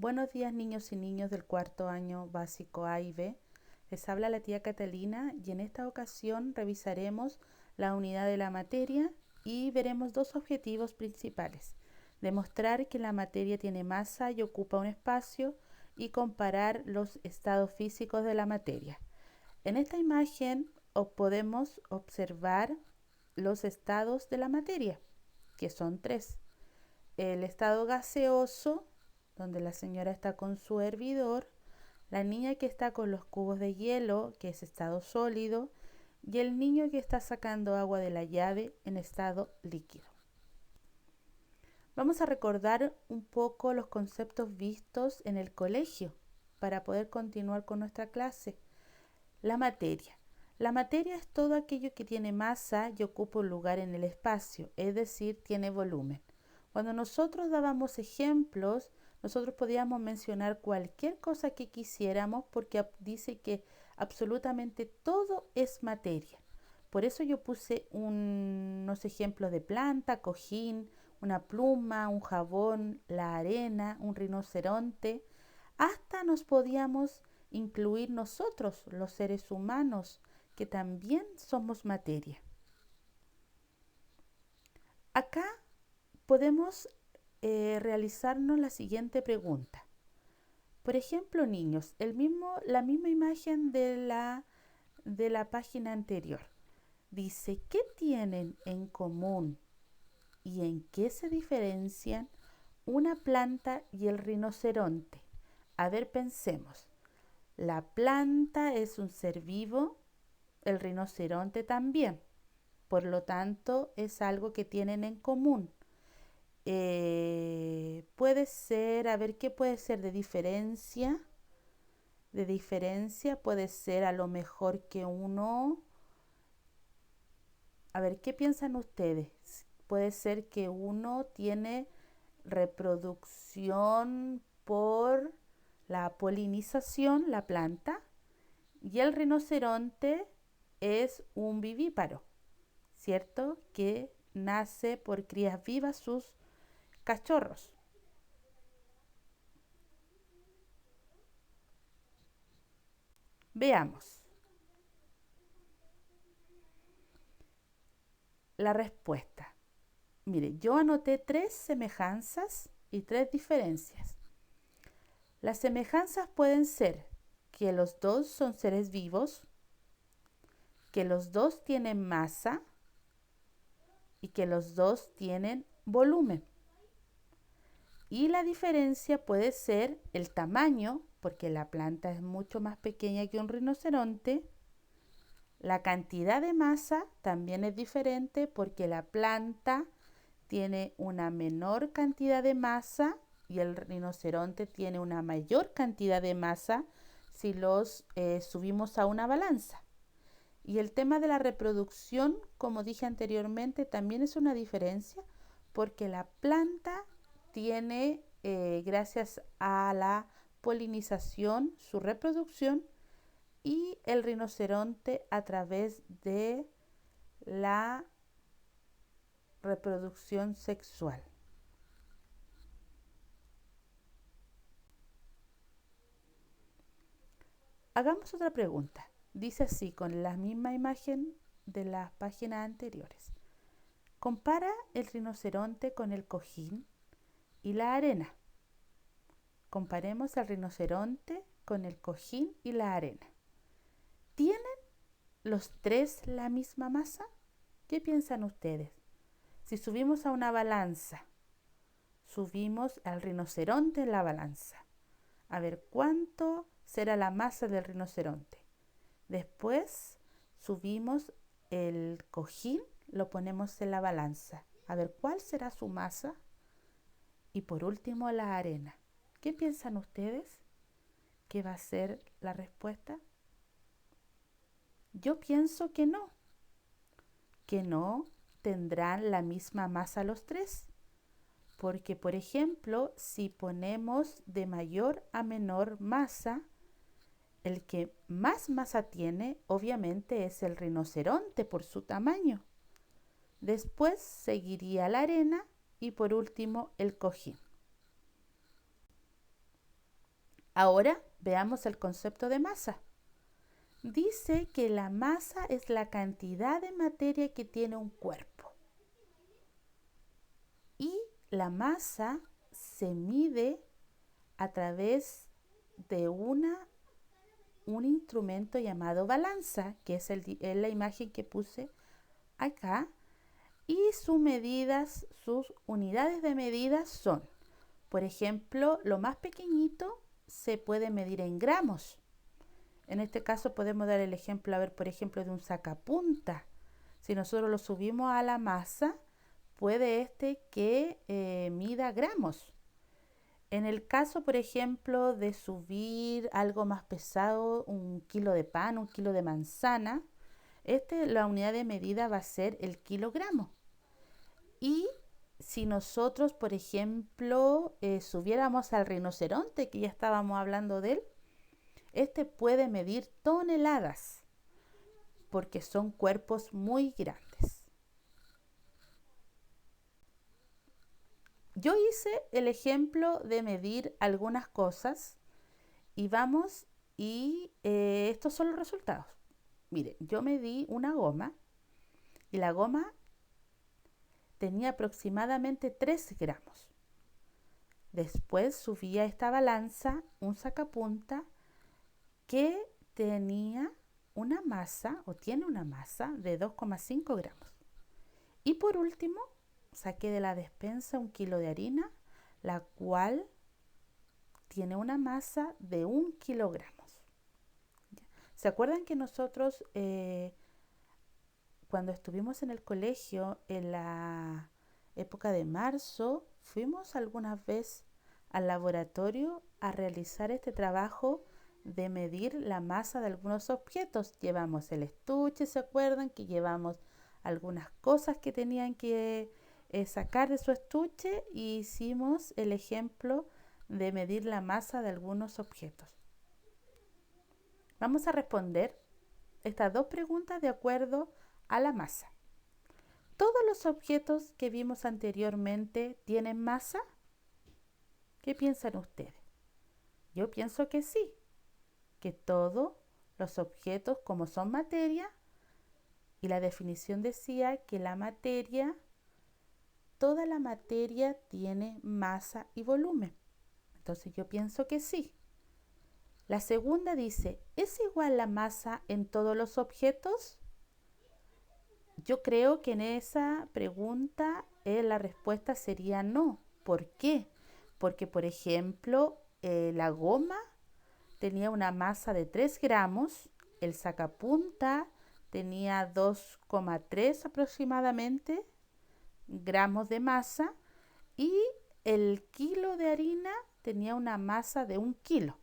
Buenos días niños y niños del cuarto año básico A y B. Les habla la tía Catalina y en esta ocasión revisaremos la unidad de la materia y veremos dos objetivos principales. Demostrar que la materia tiene masa y ocupa un espacio y comparar los estados físicos de la materia. En esta imagen podemos observar los estados de la materia, que son tres. El estado gaseoso, donde la señora está con su hervidor, la niña que está con los cubos de hielo, que es estado sólido, y el niño que está sacando agua de la llave en estado líquido. Vamos a recordar un poco los conceptos vistos en el colegio para poder continuar con nuestra clase. La materia. La materia es todo aquello que tiene masa y ocupa un lugar en el espacio, es decir, tiene volumen. Cuando nosotros dábamos ejemplos, nosotros podíamos mencionar cualquier cosa que quisiéramos porque dice que absolutamente todo es materia. Por eso yo puse unos ejemplos de planta, cojín, una pluma, un jabón, la arena, un rinoceronte. Hasta nos podíamos incluir nosotros, los seres humanos, que también somos materia. Acá podemos realizarnos la siguiente pregunta. Por ejemplo, niños, la misma imagen de la página anterior. Dice, ¿qué tienen en común y en qué se diferencian una planta y el rinoceronte? A ver, pensemos. La planta es un ser vivo, el rinoceronte también. Por lo tanto, es algo que tienen en común. Puede ser, a ver, ¿qué puede ser de diferencia? De diferencia puede ser a lo mejor que uno... A ver, ¿qué piensan ustedes? Puede ser que uno tiene reproducción por la polinización, la planta, y el rinoceronte es un vivíparo, ¿cierto? Que nace por crías vivas sus cachorros. Veamos la respuesta. Mire, yo anoté 3 semejanzas y 3 diferencias. Las semejanzas pueden ser que los dos son seres vivos, que los dos tienen masa y que los dos tienen volumen. Y la diferencia puede ser el tamaño, porque la planta es mucho más pequeña que un rinoceronte. La cantidad de masa también es diferente porque la planta tiene una menor cantidad de masa y el rinoceronte tiene una mayor cantidad de masa si los subimos a una balanza. Y el tema de la reproducción, como dije anteriormente, también es una diferencia porque la planta tiene, gracias a la polinización, su reproducción, y el rinoceronte a través de la reproducción sexual. Hagamos otra pregunta. Dice así, con la misma imagen de las páginas anteriores. Compara el rinoceronte con el cojín y la arena. Comparemos al rinoceronte con el cojín y la arena. ¿Tienen los tres la misma masa? ¿Qué piensan ustedes? Si subimos a una balanza, subimos al rinoceronte en la balanza. A ver, ¿cuánto será la masa del rinoceronte? Después subimos el cojín, lo ponemos en la balanza. A ver, ¿cuál será su masa? Y por último, la arena. ¿Qué piensan ustedes? ¿Qué va a ser la respuesta? Yo pienso que no tendrán la misma masa los tres. Porque, por ejemplo, si ponemos de mayor a menor masa, el que más masa tiene, obviamente, es el rinoceronte por su tamaño. Después seguiría la arena y por último el cojín. Ahora veamos el concepto de masa. Dice que la masa es la cantidad de materia que tiene un cuerpo. Y la masa se mide a través de un instrumento llamado balanza, que es la imagen que puse acá. Y sus unidades de medida son, por ejemplo, lo más pequeñito se puede medir en gramos. En este caso podemos dar el ejemplo, por ejemplo, de un sacapunta. Si nosotros lo subimos a la masa, puede que mida gramos. En el caso, por ejemplo, de subir algo más pesado, 1 kilo de pan, 1 kilo de manzana, la unidad de medida va a ser el kilogramo. Y si nosotros, por ejemplo, subiéramos al rinoceronte, que ya estábamos hablando de él, puede medir toneladas, porque son cuerpos muy grandes. Yo hice el ejemplo de medir algunas cosas y estos son los resultados. Miren, yo medí una goma y la goma tenía aproximadamente 3 gramos. Después subí a esta balanza un sacapunta que tenía una masa o tiene una masa de 2,5 gramos. Y por último, saqué de la despensa 1 kilo de harina, la cual tiene una masa de 1 kilogramo. ¿Se acuerdan que nosotros cuando estuvimos en el colegio en la época de marzo, fuimos algunas veces al laboratorio a realizar este trabajo de medir la masa de algunos objetos? Llevamos el estuche, ¿se acuerdan? Que llevamos algunas cosas que tenían que sacar de su estuche y hicimos el ejemplo de medir la masa de algunos objetos. Vamos a responder estas 2 preguntas de acuerdo a la masa. ¿Todos los objetos que vimos anteriormente tienen masa? ¿Qué piensan ustedes? Yo pienso que sí, que todos los objetos, como son materia, y la definición decía que toda la materia tiene masa y volumen. Entonces yo pienso que sí. La segunda dice, ¿es igual la masa en todos los objetos? Yo creo que en esa pregunta la respuesta sería no. ¿Por qué? Porque, por ejemplo, la goma tenía una masa de 3 gramos, el sacapunta tenía 2,3 aproximadamente gramos de masa y el kilo de harina tenía una masa de 1 kilo.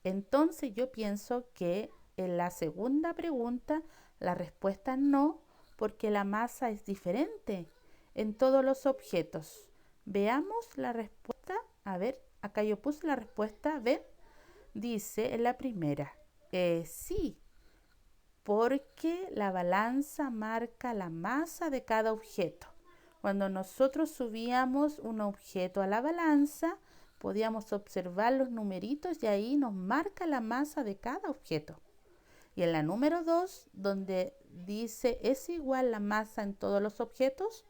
Entonces yo pienso que en la segunda pregunta la respuesta es no, porque la masa es diferente en todos los objetos. Veamos la respuesta. A ver, acá yo puse la respuesta. ¿Ven? Dice en la primera, sí, porque la balanza marca la masa de cada objeto. Cuando nosotros subíamos un objeto a la balanza, podíamos observar los numeritos y ahí nos marca la masa de cada objeto. Y en la número 2, donde dice, ¿es igual la masa en todos los objetos?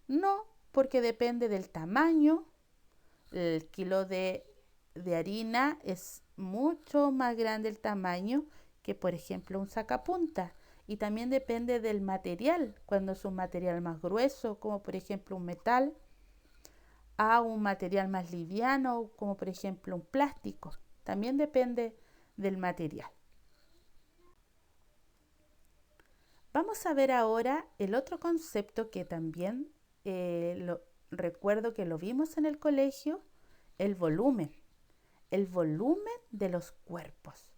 No, porque depende del tamaño. El kilo de harina es mucho más grande el tamaño que, por ejemplo, un sacapunta. Y también depende del material, cuando es un material más grueso, como por ejemplo un metal, a un material más liviano, como por ejemplo un plástico. También depende del material. Vamos a ver ahora el otro concepto que también recuerdo que lo vimos en el colegio, el volumen de los cuerpos.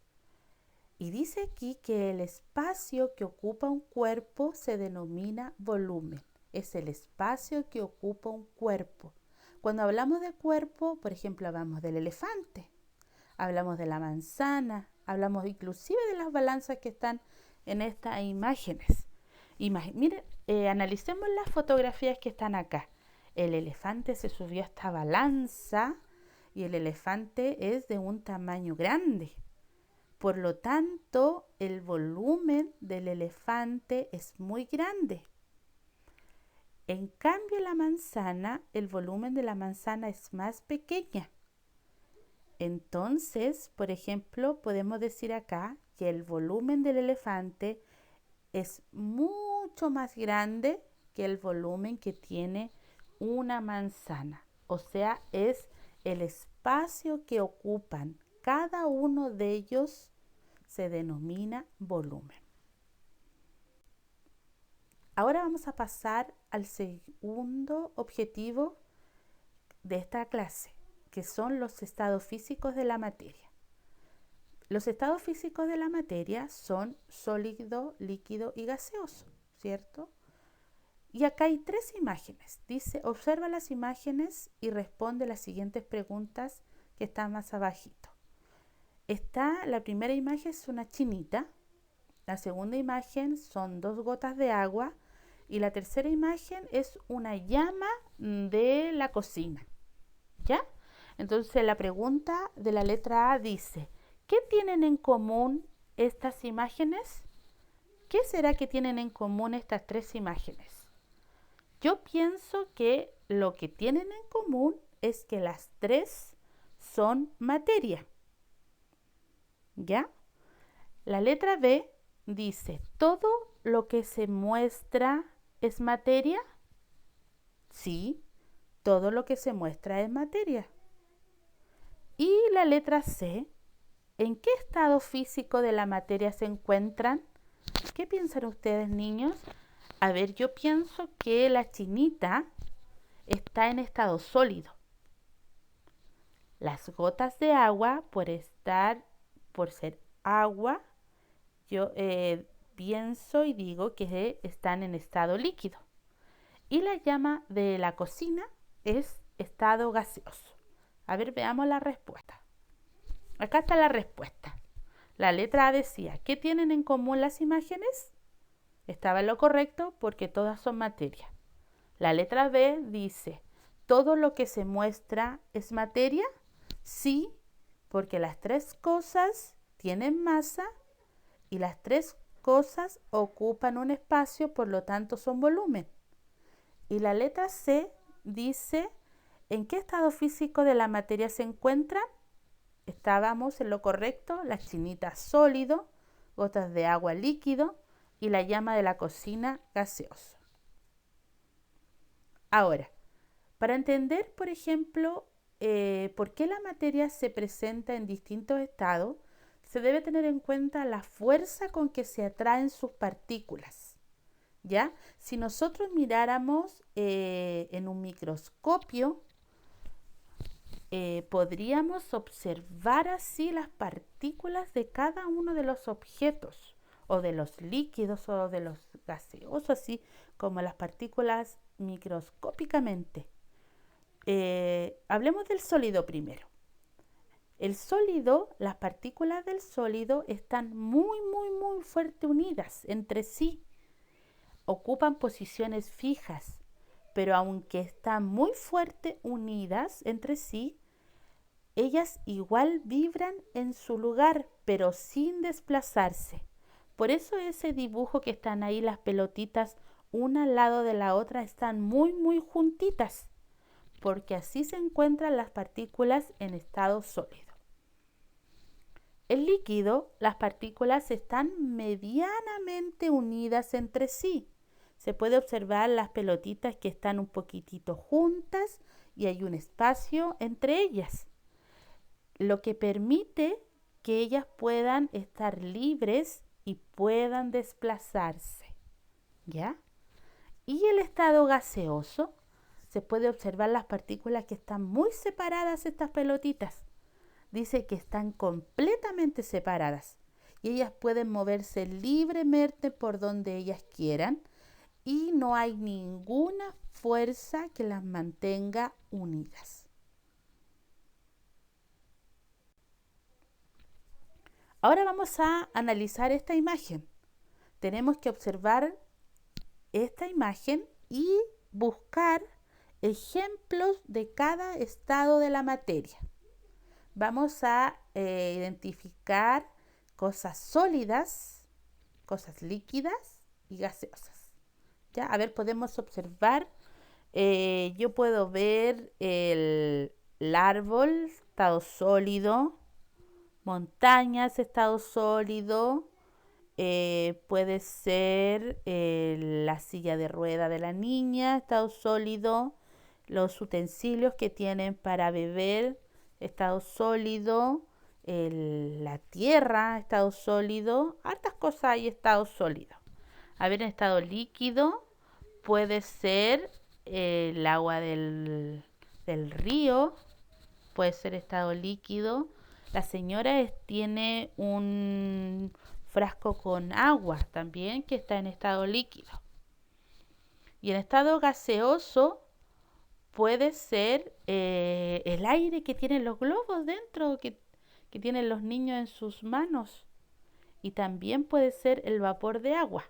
Y dice aquí que el espacio que ocupa un cuerpo se denomina volumen. Es el espacio que ocupa un cuerpo. Cuando hablamos de cuerpo, por ejemplo, hablamos del elefante, hablamos de la manzana, hablamos inclusive de las balanzas que están en estas imágenes. Miren, analicemos las fotografías que están acá. El elefante se subió a esta balanza y el elefante es de un tamaño grande. Por lo tanto, el volumen del elefante es muy grande. En cambio, la manzana, el volumen de la manzana es más pequeña. Entonces, por ejemplo, podemos decir acá que el volumen del elefante es mucho más grande que el volumen que tiene una manzana. O sea, es el espacio que ocupan. Cada uno de ellos se denomina volumen. Ahora vamos a pasar al segundo objetivo de esta clase, que son los estados físicos de la materia. Los estados físicos de la materia son sólido, líquido y gaseoso, ¿cierto? Y acá hay 3 imágenes. Dice, observa las imágenes y responde las siguientes preguntas que están más abajito. La primera imagen es una chinita, la segunda imagen son 2 gotas de agua y la tercera imagen es una llama de la cocina, ¿ya? Entonces la pregunta de la letra A dice, ¿qué tienen en común estas imágenes? ¿Qué será que tienen en común estas 3 imágenes? Yo pienso que lo que tienen en común es que las 3 son materia, ¿ya? La letra B dice, ¿todo lo que se muestra es materia? Sí, todo lo que se muestra es materia. Y la letra C, ¿en qué estado físico de la materia se encuentran? ¿Qué piensan ustedes, niños? A ver, yo pienso que la chinita está en estado sólido. Las gotas de agua, por ser agua, yo pienso y digo que están en estado líquido. Y la llama de la cocina es estado gaseoso. A ver, veamos la respuesta. Acá está la respuesta. La letra A decía, ¿qué tienen en común las imágenes? Estaba en lo correcto porque todas son materia. La letra B dice, ¿todo lo que se muestra es materia? Sí, porque las 3 cosas tienen masa y las 3 cosas ocupan un espacio, por lo tanto son volumen. Y la letra C dice, ¿en qué estado físico de la materia se encuentra? Estábamos en lo correcto, las chinitas sólido, gotas de agua líquido y la llama de la cocina gaseoso. Ahora, para entender, por ejemplo, por qué la materia se presenta en distintos estados, se debe tener en cuenta la fuerza con que se atraen sus partículas, ¿ya? Si nosotros miráramos en un microscopio, podríamos observar así las partículas de cada uno de los objetos, o de los líquidos, o de los gaseosos, así como las partículas microscópicamente. Hablemos del sólido primero. El sólido, las partículas del sólido están muy fuerte unidas entre sí. Ocupan posiciones fijas, pero aunque están muy fuerte unidas entre sí, ellas igual vibran en su lugar, pero sin desplazarse. Por eso ese dibujo que están ahí, las pelotitas, una al lado de la otra, están muy juntitas, porque así se encuentran las partículas en estado sólido. El líquido, las partículas están medianamente unidas entre sí. Se puede observar las pelotitas que están un poquitito juntas y hay un espacio entre ellas, lo que permite que ellas puedan estar libres y puedan desplazarse, ¿ya? Y el estado gaseoso, se puede observar las partículas que están muy separadas, estas pelotitas. Dice que están completamente separadas y ellas pueden moverse libremente por donde ellas quieran y no hay ninguna fuerza que las mantenga unidas. Ahora vamos a analizar esta imagen. Tenemos que observar esta imagen y buscar ejemplos de cada estado de la materia. vamos a identificar cosas sólidas, cosas líquidas y gaseosas. ¿Ya? A ver, podemos observar, yo puedo ver el árbol, estado sólido, montañas, estado sólido, puede ser la silla de rueda de la niña, estado sólido, los utensilios que tienen para beber, estado sólido, la tierra, estado sólido, hartas cosas hay estado sólido. A ver, en estado líquido puede ser el agua del río, puede ser estado líquido. La señora tiene un frasco con agua también que está en estado líquido. Y en estado gaseoso puede ser el aire que tienen los globos dentro, que tienen los niños en sus manos. Y también puede ser el vapor de agua,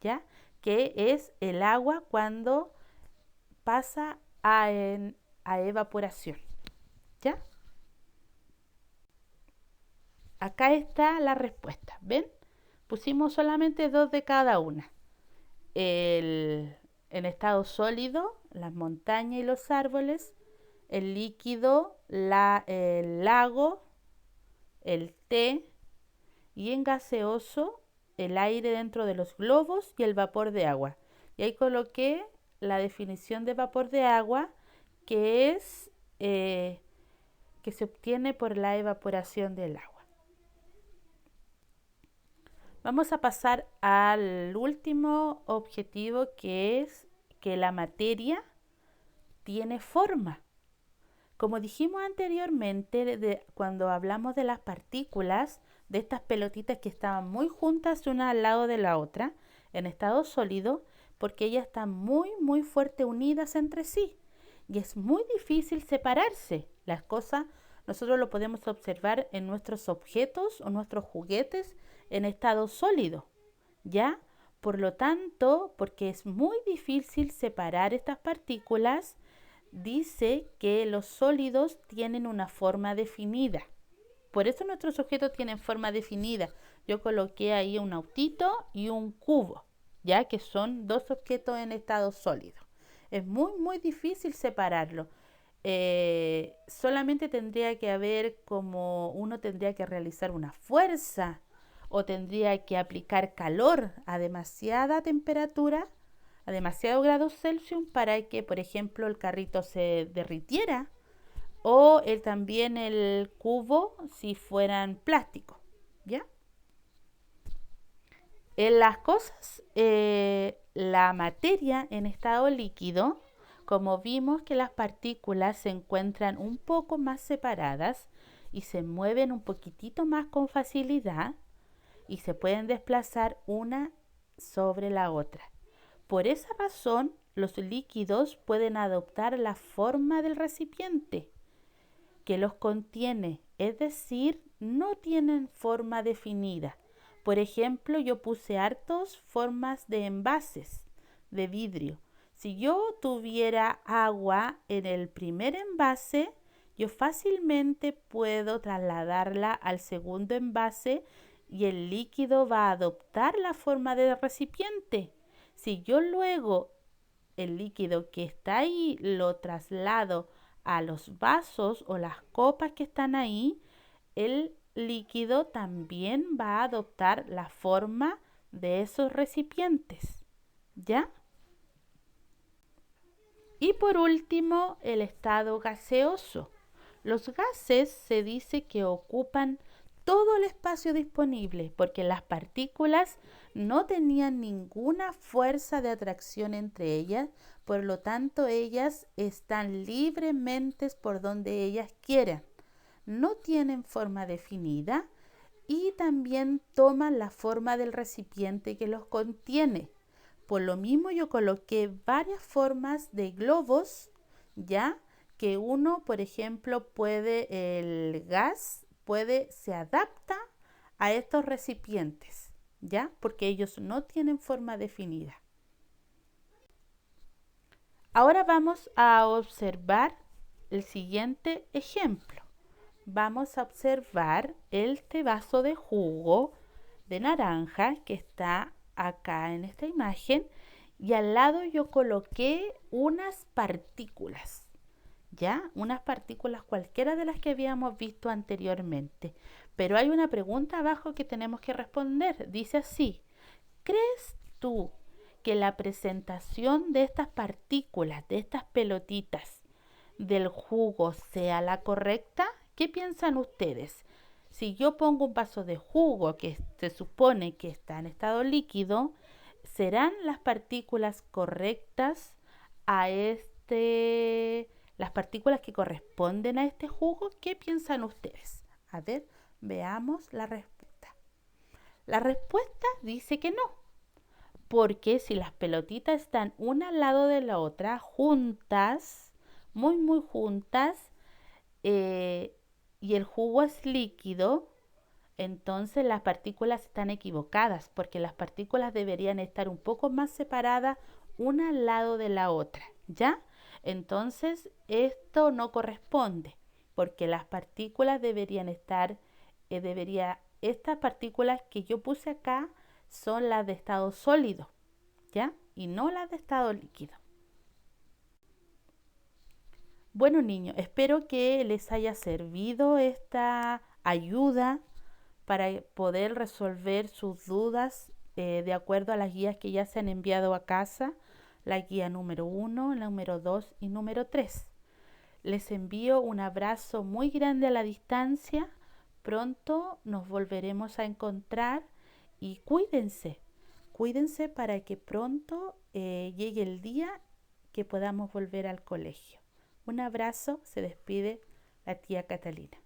¿ya? Que es el agua cuando pasa a evaporación, ¿ya? Acá está la respuesta, ¿ven? Pusimos solamente 2 de cada una. En estado sólido, las montañas y los árboles. El líquido, el lago, el té. Y en gaseoso, el aire dentro de los globos y el vapor de agua. Y ahí coloqué la definición de vapor de agua, que es que se obtiene por la evaporación del agua. Vamos a pasar al último objetivo, que es que la materia tiene forma. Como dijimos anteriormente, cuando hablamos de las partículas, de estas pelotitas que estaban muy juntas una al lado de la otra, en estado sólido, porque ellas están muy fuerte unidas entre sí. Y es muy difícil separarse. Las cosas nosotros lo podemos observar en nuestros objetos o nuestros juguetes en estado sólido, ¿ya? Por lo tanto, porque es muy difícil separar estas partículas, dice que los sólidos tienen una forma definida. Por eso nuestros objetos tienen forma definida. Yo coloqué ahí un autito y un cubo, ya que son 2 objetos en estado sólido. Es muy difícil separarlo. Solamente tendría que haber como uno tendría que realizar una fuerza o tendría que aplicar calor a demasiada temperatura, a demasiados grados Celsius para que, por ejemplo, el carrito se derritiera o también el cubo si fueran plástico, ¿ya? En las cosas, la materia en estado líquido, como vimos que las partículas se encuentran un poco más separadas y se mueven un poquitito más con facilidad y se pueden desplazar una sobre la otra. Por esa razón, los líquidos pueden adoptar la forma del recipiente que los contiene, es decir, no tienen forma definida. Por ejemplo, yo puse hartos formas de envases de vidrio. Si yo tuviera agua en el primer envase, yo fácilmente puedo trasladarla al segundo envase y el líquido va a adoptar la forma del recipiente. Si yo luego el líquido que está ahí lo traslado a los vasos o las copas que están ahí, el líquido también va a adoptar la forma de esos recipientes, ¿ya? Y por último, el estado gaseoso. Los gases se dice que ocupan todo el espacio disponible porque las partículas no tenían ninguna fuerza de atracción entre ellas, por lo tanto ellas están libremente por donde ellas quieran. No tienen forma definida y también toman la forma del recipiente que los contiene. Por lo mismo yo coloqué varias formas de globos, ¿ya? Que uno, por ejemplo, el gas se adapta a estos recipientes, ¿ya? Porque ellos no tienen forma definida. Ahora vamos a observar el siguiente ejemplo. vamos a observar este vaso de jugo de naranja que está acá en esta imagen y al lado yo coloqué unas partículas, ¿ya? Unas partículas cualquiera de las que habíamos visto anteriormente. Pero hay una pregunta abajo que tenemos que responder. Dice así: ¿crees tú que la presentación de estas partículas, de estas pelotitas del jugo sea la correcta? ¿Qué piensan ustedes? Si yo pongo un vaso de jugo que se supone que está en estado líquido, ¿serán las partículas correctas a las partículas que corresponden a este jugo? ¿Qué piensan ustedes? A ver, veamos la respuesta. La respuesta dice que no, porque si las pelotitas están una al lado de la otra, juntas, muy juntas, y el jugo es líquido, entonces las partículas están equivocadas, porque las partículas deberían estar un poco más separadas una al lado de la otra, ¿ya? Entonces esto no corresponde, porque las partículas deberían estar, estas partículas que yo puse acá son las de estado sólido, ¿ya? Y no las de estado líquido. Bueno, niños, espero que les haya servido esta ayuda para poder resolver sus dudas de acuerdo a las guías que ya se han enviado a casa, la guía número 1, número 2 y número 3. Les envío un abrazo muy grande a la distancia. Pronto nos volveremos a encontrar y cuídense para que pronto llegue el día que podamos volver al colegio. Un abrazo, se despide la tía Catalina.